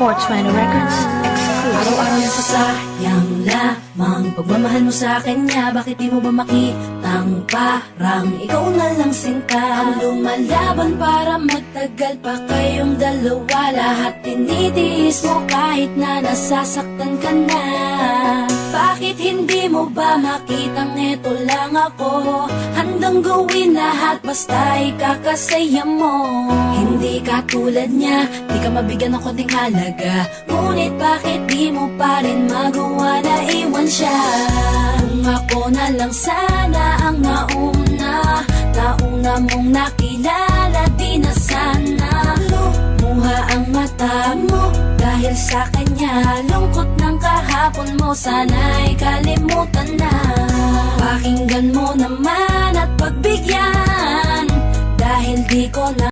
420 Records. Araw-araw yan sasayang lamang pagmamahal mo sa kanya. Bakit di mo ba makitang parang ikaw na lang sinta ang lumalaban para magtagal pa kayong dalawa? Lahat tinitiis mo kahit na nasasaktan ka na. Bakit hindi mo ba makitang eto lang ako? Handang gawin lahat basta ikakasaya mo. Hindi ka tulad niya, di ka mabigyan ng konting halaga. Ngunit bakit di mo pa rin magawa na iwan siya? Kung ako na lang sana ang nauna mong nakilala, di na sana lumuha ang mata mo dahil sa kanya. Lungkot ng kahapon mo, sana'y kalimutan